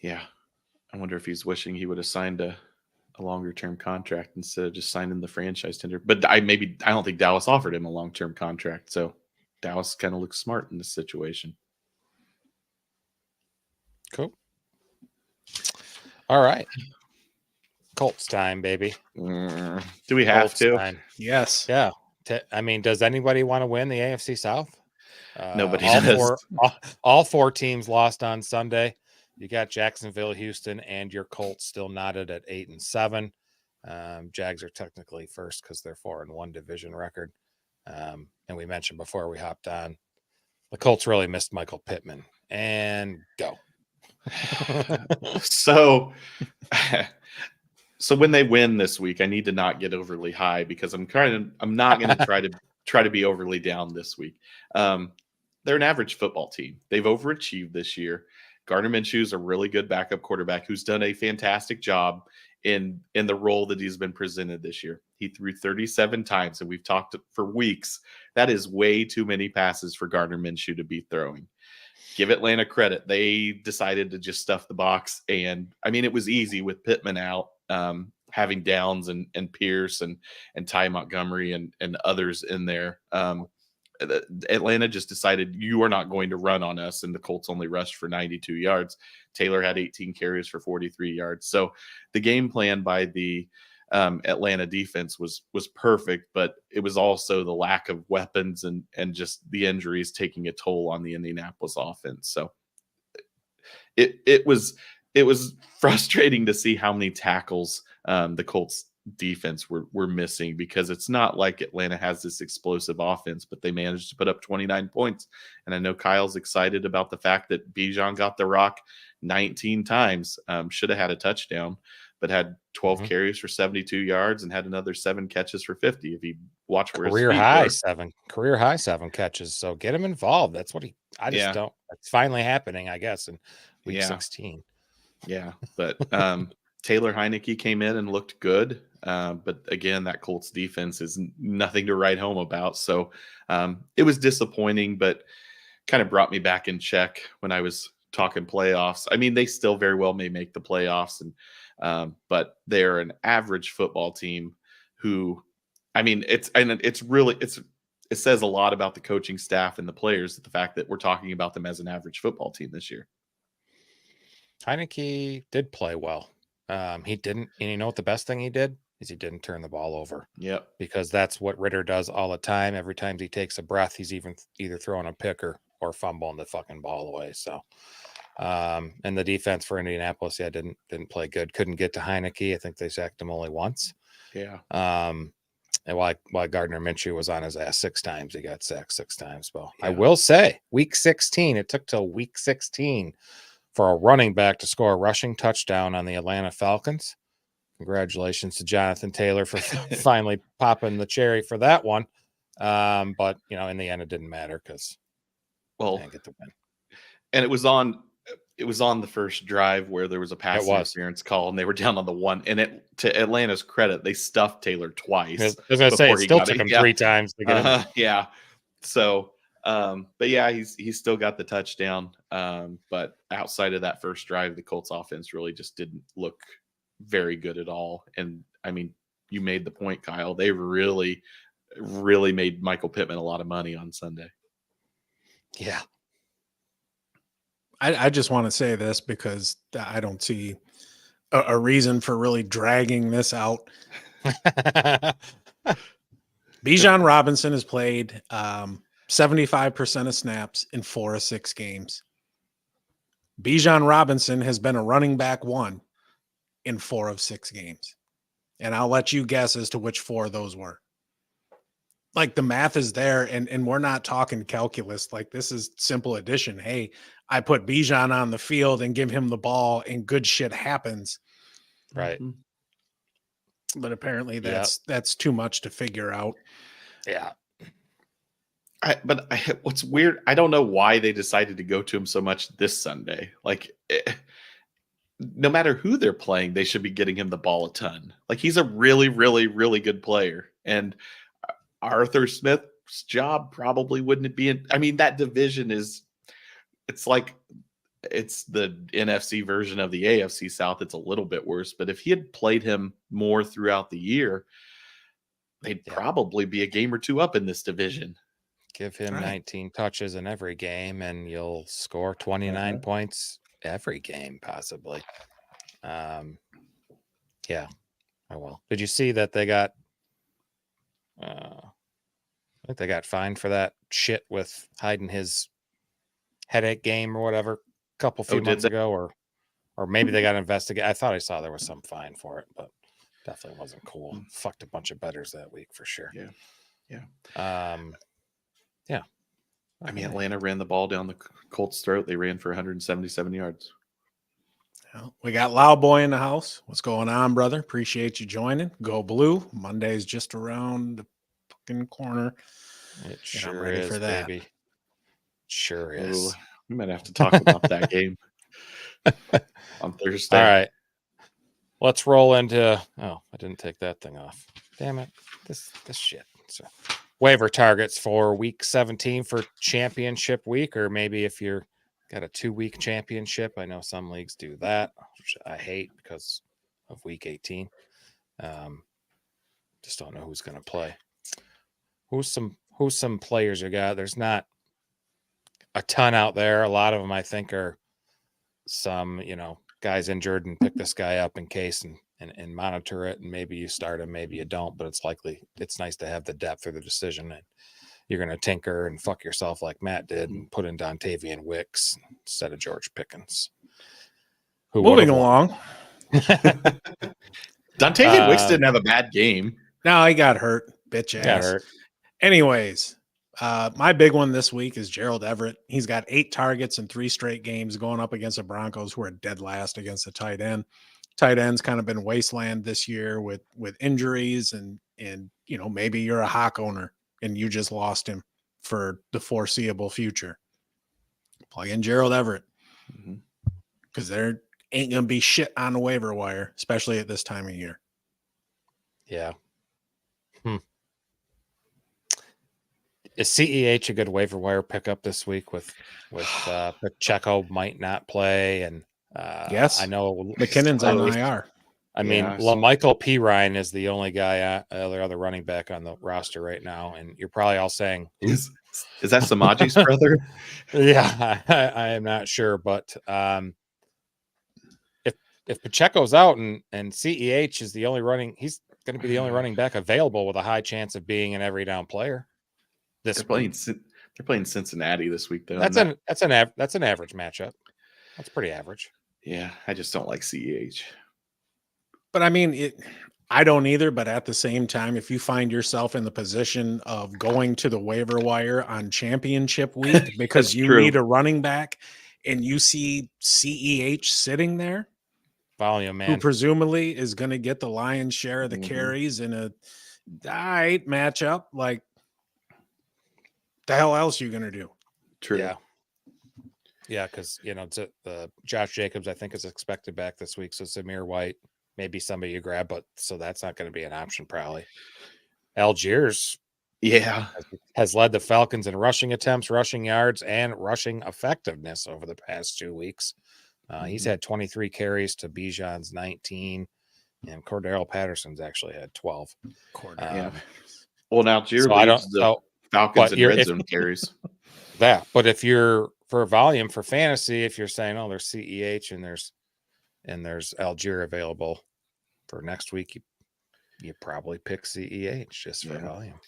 Yeah. I wonder if he's wishing he would have signed a longer-term contract instead of just signing the franchise tender. But I don't think Dallas offered him a long-term contract. So Dallas kind of looks smart in this situation. Cool. All right. Colts time, baby. Do we have Colts to? Time. Yes. Yeah. I mean, does anybody want to win the AFC South? Nobody does. All 4 teams lost on Sunday. You got Jacksonville, Houston, and your Colts still knotted at 8-7. Jags are technically first because they're 4-1 division record. And we mentioned before we hopped on, the Colts really missed Michael Pittman. And go. So when they win this week, I need to not get overly high because I'm not going to try to be overly down this week. They're an average football team. They've overachieved this year. Gardner Minshew is a really good backup quarterback who's done a fantastic job in the role that he's been presented this year. He threw 37 times, and we've talked for weeks. That is way too many passes for Gardner Minshew to be throwing. Give Atlanta credit. They decided to just stuff the box. And I mean, it was easy with Pittman out, having Downs and Pierce and Ty Montgomery and others in there. Atlanta just decided you are not going to run on us. And the Colts only rushed for 92 yards. Taylor had 18 carries for 43 yards. So the game plan by the Atlanta defense was perfect, but it was also the lack of weapons and just the injuries taking a toll on the Indianapolis offense. So it was frustrating to see how many tackles the Colts defense were missing, because it's not like Atlanta has this explosive offense, but they managed to put up 29 points. And I know Kyle's excited about the fact that Bijan got the rock 19 times, should have had a touchdown, but had 12 carries for 72 yards and had another 7 catches for 50. If he watched where career high 7 catches. So get him involved. That's what don't. It's finally happening, I guess, in week 16. Yeah, but Taylor Heinicke came in and looked good. But again, that Colts defense is nothing to write home about. So it was disappointing, but kind of brought me back in check when I was talking playoffs. I mean, they still very well may make the playoffs, but they're an average football team who, I mean, it says a lot about the coaching staff and the players, the fact that we're talking about them as an average football team this year. Heinicke did play well. He didn't, and you know what the best thing he did is he didn't turn the ball over. Yep. Because that's what Ritter does all the time. Every time he takes a breath, he's either throwing a pick or fumbling the fucking ball away. So, and the defense for Indianapolis, didn't play good. Couldn't get to Heinicke. I think they sacked him only once. Yeah. And while Gardner Minshew was on his ass 6 times, he got sacked 6 times. Well, yeah. I will say, week 16, it took till week 16 for a running back to score a rushing touchdown on the Atlanta Falcons. Congratulations to Jonathan Taylor for finally popping the cherry for that one. But in the end, it didn't matter because they didn't get the win. And it was on the first drive where there was a pass interference call, and they were down on the 1. And to Atlanta's credit, they stuffed Taylor twice. I was going to say, it still took him 3 times to get him. Yeah. So, but yeah, he still got the touchdown. But outside of that first drive, the Colts offense really just didn't look very good at all. And I mean, you made the point, Kyle. They really, really made Michael Pittman a lot of money on Sunday. Yeah. I just want to say this because I don't see a reason for really dragging this out. Bijan Robinson has played 75% of snaps in 4 of 6 games. Bijan Robinson has been a running back 1 in 4 of 6 games. And I'll let you guess as to which 4 of those were. Like, the math is there, and we're not talking calculus. Like, this is simple addition. Hey, I put Bijan on the field and give him the ball, and good shit happens. Right. But apparently that's too much to figure out. Yeah. What's weird, I don't know why they decided to go to him so much this Sunday. Like, no matter who they're playing, they should be getting him the ball a ton. Like, he's a really, really, really good player. And Arthur Smith's job probably wouldn't be in. I mean, that division it's like it's the NFC version of the AFC South. It's a little bit worse. But if he had played him more throughout the year, they'd probably be a game or 2 up in this division. Give him 19 touches in every game, and you'll score 29 points every game, possibly. Yeah, I will. Did you see that they got? I think they got fined for that shit with hiding his headache game or whatever a few months ago, or maybe they got investigated. I thought I saw there was some fine for it, but definitely wasn't cool. Fucked a bunch of bettors that week for sure. Yeah. Yeah. I mean, Atlanta ran the ball down the Colts' throat. They ran for 177 yards. Well, we got Loud Boy in the house. What's going on, brother? Appreciate you joining. Go Blue. Monday's just around the fucking corner. It sure is, for that. Baby. Sure is. Ooh, we might have to talk about that game on Thursday. All right. Let's roll into. Oh, I didn't take that thing off. Damn it. This shit. So, waiver targets for week 17 for championship week, or maybe if you're got a 2-week championship. I know some leagues do that, which I hate because of week 18. Just don't know who's going to play. Who's some players you got? There's not a ton out there. A lot of them, I think, are some, guys injured and pick this guy up in case and monitor it. And maybe you start him, maybe you don't, but it's nice to have the depth or the decision. And you're going to tinker and fuck yourself like Matt did and put in Dontavian Wicks instead of George Pickens. Moving along. Dontavian Wicks didn't have a bad game. No, he got hurt. Bitch ass. Got hurt. Anyways, my big one this week is Gerald Everett. He's got 8 targets in 3 straight games going up against the Broncos, who are dead last against the tight end. Tight end's kind of been wasteland this year with injuries and maybe you're a Hawk owner and you just lost him for the foreseeable future. Plug in Gerald Everett because there ain't going to be shit on the waiver wire, especially at this time of year. Yeah. Is CEH a good waiver wire pickup this week with Pacheco might not play? And Yes. I know McKinnon's on IR. I mean, Michael P. Ryan is the only guy, other running back on the roster right now. And you're probably all saying, is that Samaji's brother? Yeah, I am not sure. But if Pacheco's out and CEH is the only he's going to be the only running back available with a high chance of being an every down player. They're playing Cincinnati this week, though. That's an average matchup. That's pretty average. Yeah, I just don't like CEH. But I mean, I don't either. But at the same time, if you find yourself in the position of going to the waiver wire on championship week because you need a running back and you see CEH sitting there, volume man, who presumably is going to get the lion's share of the carries in a tight matchup, like the hell else are you going to do? True. Yeah, because the Josh Jacobs I think is expected back this week, so Zamir White maybe somebody you grab, but so that's not going to be an option probably. Algiers, has led the Falcons in rushing attempts, rushing yards, and rushing effectiveness over the past 2 weeks. He's had 23 carries to Bijan's 19, and Cordero Patterson's actually had 12. Well, now Algiers leads the Falcons in red zone carries. But if you're for volume for fantasy, if you're saying, oh, there's CEH and there's Algiers available for next week, you probably pick CEH just for volume.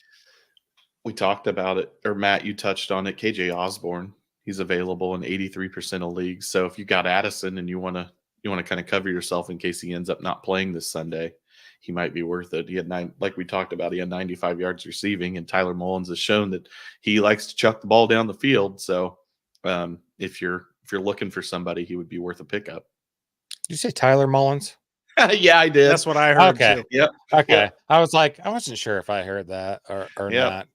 We talked about it, or Matt, you touched on it. KJ Osborn, he's available in 83% of leagues. So if you got Addison and you want to kind of cover yourself in case he ends up not playing this Sunday, he might be worth it. He had like we talked about, he had 95 yards receiving, and Tyler Mullens has shown that he likes to chuck the ball down the field. So if you're looking for somebody, he would be worth a pickup. Did you say Tyler Mullens? Yeah, I did. That's what I heard. Okay. Too. Yep. Okay. Yep. I was like, I wasn't sure if I heard that or not.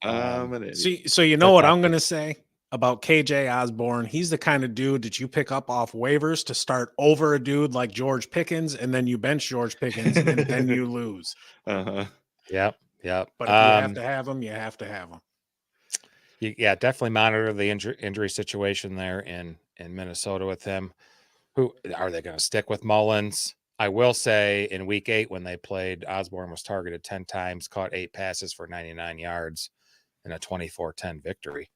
So you know what I'm going to say about KJ Osborn? He's the kind of dude that you pick up off waivers to start over a dude like George Pickens, and then you bench George Pickens, and then you lose. Uh-huh. Yep. But if you have to have him, you have to have him. Yeah, definitely monitor the injury situation there in Minnesota with him. Who are they going to stick with? Mullens? I will say in week 8 when they played, Osborn was targeted 10 times, caught 8 passes for 99 yards in a 24-10 victory.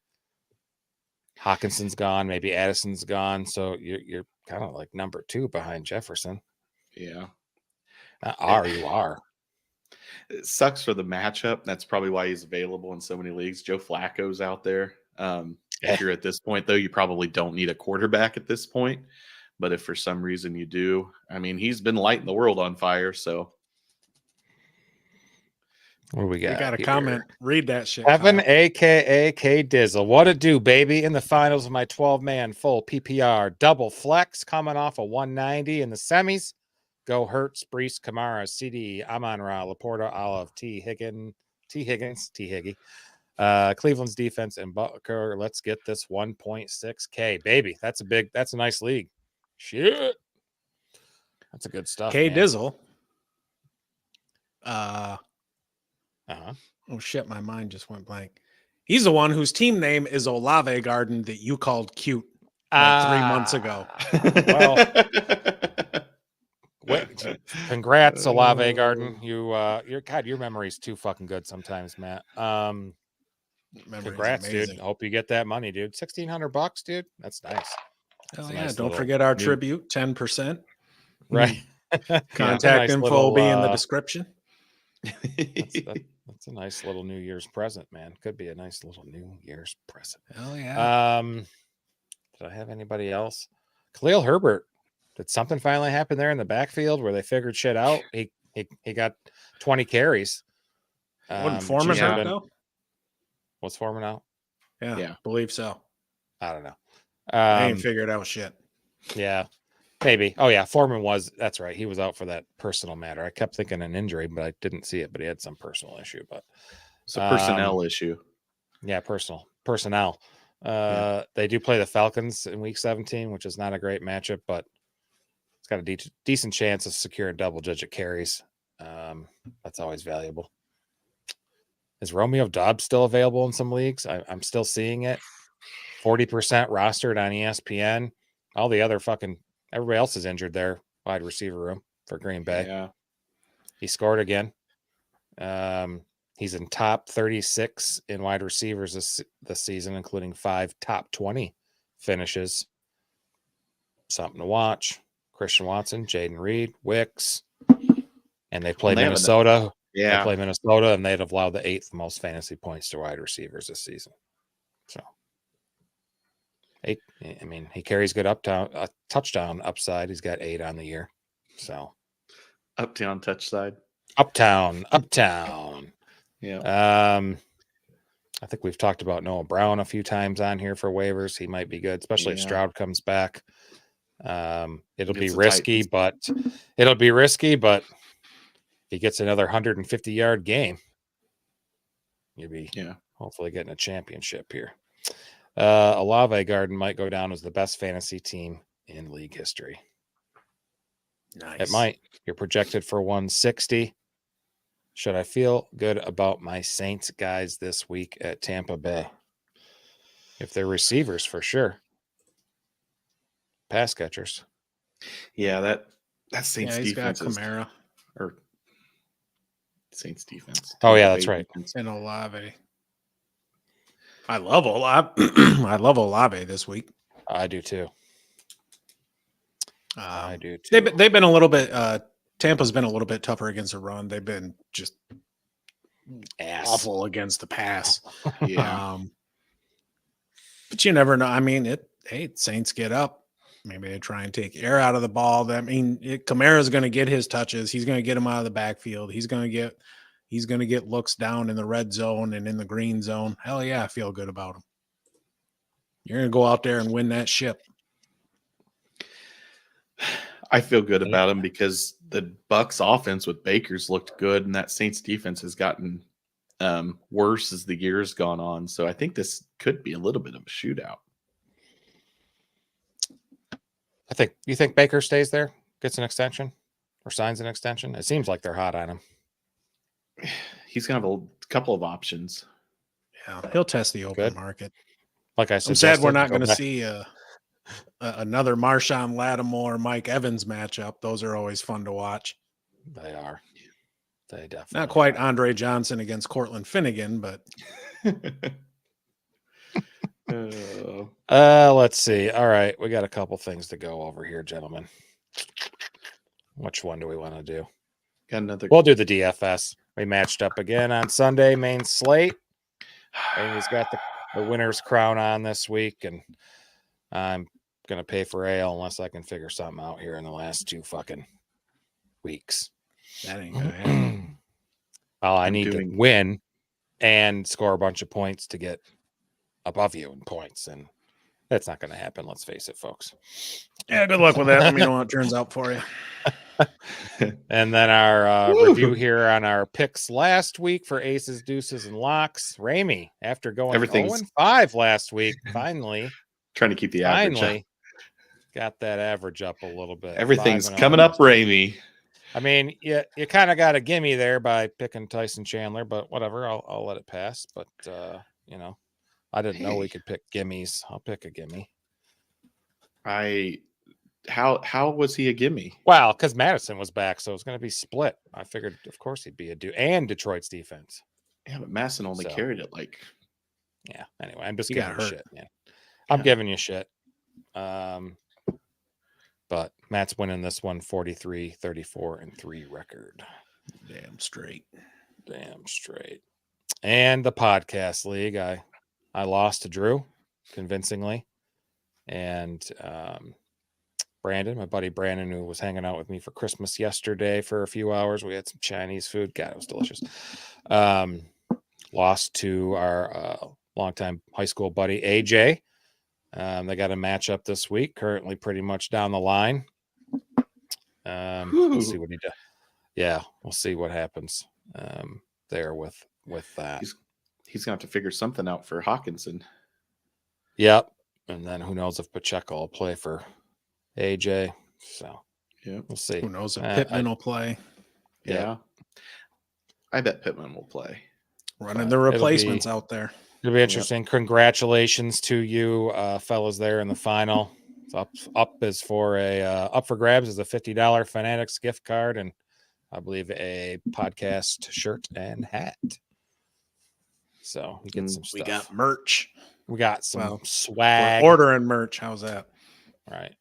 Hawkinson's gone, maybe Addison's gone, so you're kind of like number 2 behind Jefferson. Yeah. You are. It sucks for the matchup. That's probably why he's available in so many leagues. Joe Flacco's out there. If you're at this point, though, you probably don't need a quarterback at this point. But if for some reason you do, I mean, he's been lighting the world on fire. So what do we got? We got a comment. Read that shit. Kevin, a.k.a. K Dizzle. What it do, baby? In the finals of my 12-man full PPR. Double flex coming off a 190 in the semis. Go Hurts, Brees, Kamara, CD, Amon-Ra, Laporta, Olive, T. Higgins, Higgy. Cleveland's defense and Butker. Let's get this 1.6K, baby. That's a nice league. Shit. That's a good stuff. K man. Dizzle. Uh-huh. Oh shit, my mind just went blank. He's the one whose team name is Olave Garden that you called cute like 3 months ago. Well, congrats, Olave Garden. Your memory's too fucking good sometimes, Matt. Congrats, dude. Hope you get that money, dude. $1,600, dude. That's nice. Hell yeah! Don't forget our tribute, 10%. Right. Contact info will be in the description. That's a nice little New Year's present, man. Could be a nice little New Year's present. Hell yeah. Did I have anybody else? Khalil Herbert. Did something finally happen there in the backfield where they figured shit out? He got 20 carries. Wasn't Foreman out though? Was Foreman out? Yeah, believe so. I don't know. I ain't figured out shit. Yeah, maybe. Oh yeah, Foreman was. That's right. He was out for that personal matter. I kept thinking an injury, but I didn't see it. But he had some personal issue. But it's a personnel issue. Yeah, personnel. They do play the Falcons in Week 17, which is not a great matchup, but it's got a decent chance of securing double-digit carries. That's always valuable. Is Romeo Doubs still available in some leagues? I'm still seeing it. 40% rostered on ESPN. All the other everybody else is injured there. Wide receiver room for Green Bay. Yeah. He scored again. He's in top 36 in wide receivers this season, including 5 top 20 finishes. Something to watch. Christian Watson, Jaden Reed, Wicks, and they play Minnesota. Yeah. They play Minnesota, and they'd have allowed the 8th most fantasy points to wide receivers this season. So, he carries good touchdown upside. He's got 8 on the year. So, Uptown touch side. Uptown. Yeah. I think we've talked about Noah Brown a few times on here for waivers. He might be good, especially if Stroud comes back. It'll be risky, but if he gets another 150-yard game, you'll be hopefully getting a championship here. Olave Garden might go down as the best fantasy team in league history. Nice. It might. You're projected for 160. Should I feel good about my Saints guys this week at Tampa Bay? If they're receivers, for sure. Pass catchers. Yeah, that Saints he's defense got Kamara. Or Saints defense. Oh, yeah, that's right. And Olave. I love Olave. I love Olave this week. I do too. I do too. They've been a little bit. Tampa's been a little bit tougher against the run. They've been just awful against the pass. Yeah. But you never know. I mean, Saints get up. Maybe they try and take air out of the ball. Kamara's going to get his touches. He's going to get him out of the backfield. He's going to get looks down in the red zone and in the green zone. Hell yeah, I feel good about him. You're going to go out there and win that ship. I feel good about him because the Bucs offense with Baker's looked good, and that Saints defense has gotten worse as the year's gone on. So I think this could be a little bit of a shootout. You think Baker stays there, gets an extension, or signs an extension? It seems like they're hot on him. He's going to have a couple of options. Yeah, he'll test the open market. Like I said, I'm sad we're not going to see another Marshawn Lattimore, Mike Evans matchup. Those are always fun to watch. They are. They definitely not quite Andre Johnson against Cortland Finnegan, but let's see. All right, we got a couple things to go over here, gentlemen. Which one do we want to do? Got another. We'll do the DFS. We matched up again on Sunday, main slate. And he's got the winner's crown on this week, and I'm going to pay for ale unless I can figure something out here in the last 2 fucking weeks. That ain't going to happen. Well, I need to win and score a bunch of points to get above you in points, and that's not going to happen. Let's face it, folks. Yeah, good luck with that. Let me know how it turns out for you. And then our review here on our picks last week for Aces, Deuces, and Locks. Ramey, after going 0-5 last week, finally trying to keep the average. Finally got that average up a little bit. Everything's coming up, Ramey. I mean, you kind of got a gimme there by picking Tyson Chandler, but whatever, I'll let it pass. But I didn't know we could pick gimmies. I'll pick a gimme. How was he a gimme? Well, because Madison was back, so it was going to be split. I figured, of course, he'd be and Detroit's defense. Yeah, but Madison only carried it like. Yeah. Anyway, I'm just giving you shit, man. I'm giving you shit. But Matt's winning this one 43-34-3 record. Damn straight. And the podcast league, I lost to Drew convincingly. And Brandon, my buddy Brandon, who was hanging out with me for Christmas yesterday for a few hours. We had some Chinese food. God, it was delicious. Lost to our longtime high school buddy, AJ. They got a matchup this week, currently pretty much down the line. We'll see what he does. Yeah, we'll see what happens there with that. He's going to have to figure something out for Hawkinson. Yep. And then who knows if Pacheco will play for AJ. So, yeah, we'll see. Who knows if Pittman will play. Yeah. I bet Pittman will play. Running the replacements out there. It'll be interesting. Yep. Congratulations to you, fellas, there in the final. It's up for grabs is a $50 Fanatics gift card and I believe a podcast shirt and hat. So we get some stuff. We got merch. We got some swag. We're ordering merch. How's that? Right.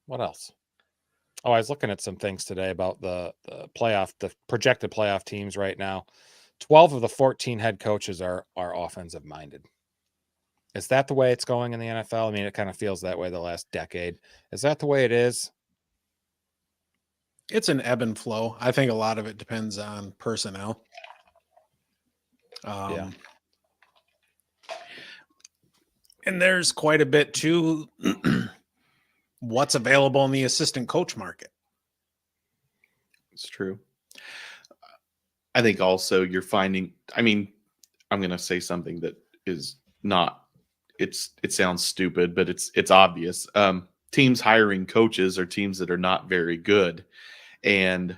What else? Oh, I was looking at some things today about the projected playoff teams right now. 12 of the 14 head coaches are offensive minded. Is that the way it's going in the NFL? I mean, it kind of feels that way the last decade. Is that the way it is? It's an ebb and flow. I think a lot of it depends on personnel. And there's quite a bit too what's available in the assistant coach market. It's true. I think also you're finding, I mean, I'm going to say something that is not, it sounds stupid, but it's obvious. Teams hiring coaches are teams that are not very good. And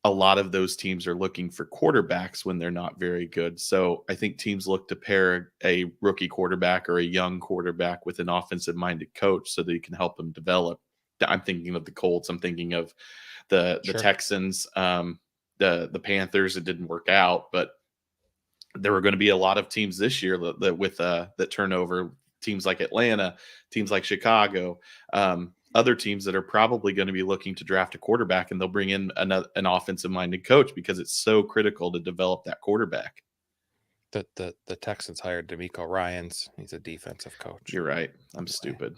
a lot of those teams are looking for quarterbacks when they're not very good. So I think teams look to pair a rookie quarterback or a young quarterback with an offensive-minded coach so that he can help them develop. I'm thinking of the Colts. I'm thinking of the Texans, the Panthers. It didn't work out, but there were going to be a lot of teams this year that turnover. Teams like Atlanta, teams like Chicago, other teams that are probably going to be looking to draft a quarterback, and they'll bring in an offensive-minded coach because it's so critical to develop that quarterback. The Texans hired DeMeco Ryans. He's a defensive coach. You're right. I'm stupid.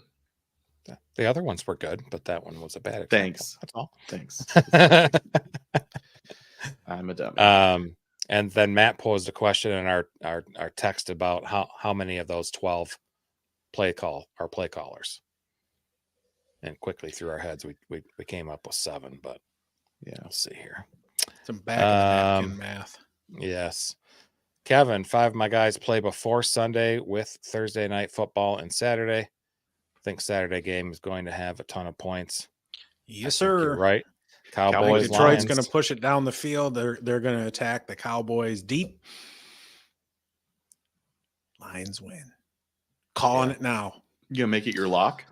The other ones were good, but that one was a bad example. Thanks. That's all. Thanks. I'm a dummy. And then Matt posed a question in our text about how many of those 12 play callers. And quickly through our heads, we came up with 7, but yeah, let's see here. Some back of the napkin math. Yes. Kevin, 5 of my guys play before Sunday with Thursday night football and Saturday. I think Saturday game is going to have a ton of points. Yes, sir. You're right. Cowboys. Detroit's going to push it down the field. They're going to attack the Cowboys deep. Lions win. Calling it now. You gonna make it your lock?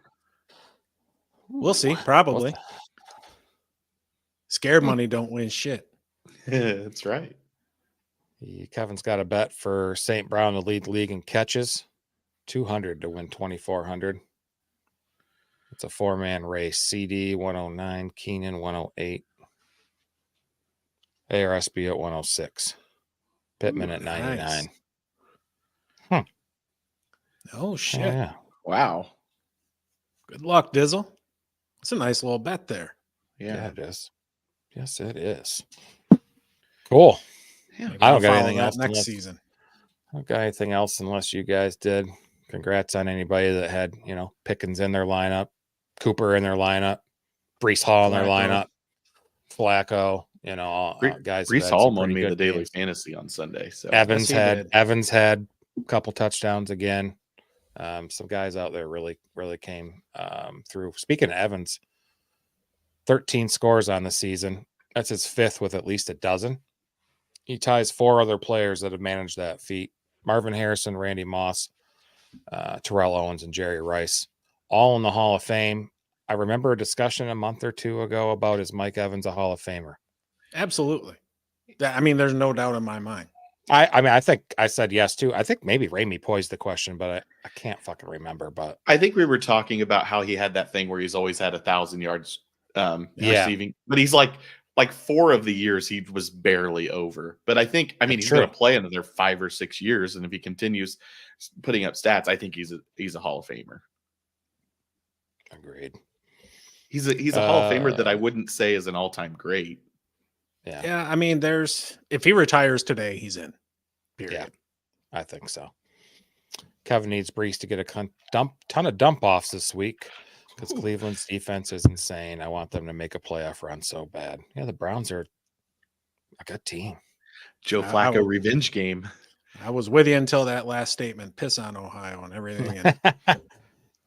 We'll see. Probably. Scared money don't win shit. That's right. Kevin's got a bet for St. Brown to lead the league in catches. 200 to win 2,400. It's a 4-man race. CD 109, Keenan 108, ARSB at 106, Pittman at 99. Nice. Oh shit! Yeah. Wow. Good luck, Dizzle. It's a nice little bet there. Yeah, it is. Yes, it is. Cool. Yeah, I don't got anything else next season. I don't got anything else unless you guys did. Congrats on anybody that had, Pickens in their lineup, Cooper in their lineup, Breece Hall in their lineup, Flacco, guys. Breece Hall won me the daily fantasy on Sunday. So Evans had a couple touchdowns again. Some guys out there really came through. Speaking of Evans, 13 scores on the season. That's his 5th with at least a dozen. He ties 4 other players that have managed that feat. Marvin Harrison, Randy Moss, Terrell Owens, and Jerry Rice, all in the Hall of Fame. I remember a discussion a month or 2 ago about, is Mike Evans a Hall of Famer? Absolutely. I mean, there's no doubt in my mind. I think I said yes too. I think maybe Ramey posed the question, but I can't fucking remember. But I think we were talking about how he had that thing where he's always had 1,000 yards receiving, but he's like 4 of the years he was barely over. But I think, he's going to play another 5 or 6 years, and if he continues putting up stats, I think he's a Hall of Famer. Agreed. He's a Hall of Famer that I wouldn't say is an all-time great. Yeah. I mean, if he retires today, he's in. Period. Yeah, I think so. Kevin needs Breece to get a ton of dump offs this week because Cleveland's defense is insane. I want them to make a playoff run so bad. Yeah, the Browns are a good team. Joe Flacco revenge game. I was with you until that last statement. Piss on Ohio and everything.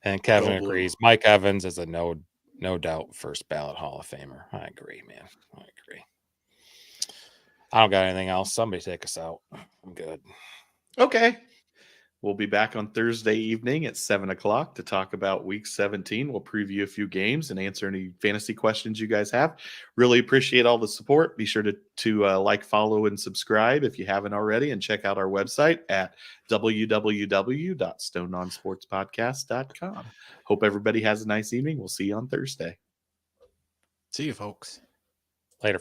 And Kevin agrees. Mike Evans is a no No doubt, first ballot Hall of Famer. I agree, man. I agree. I don't got anything else. Somebody take us out. I'm good. Okay. We'll be back on Thursday evening at 7 o'clock to talk about Week 17. We'll preview a few games and answer any fantasy questions you guys have. Really appreciate all the support. Be sure to like, follow, and subscribe if you haven't already, and check out our website at www.stoneonsportspodcast.com. Hope everybody has a nice evening. We'll see you on Thursday. See you, folks.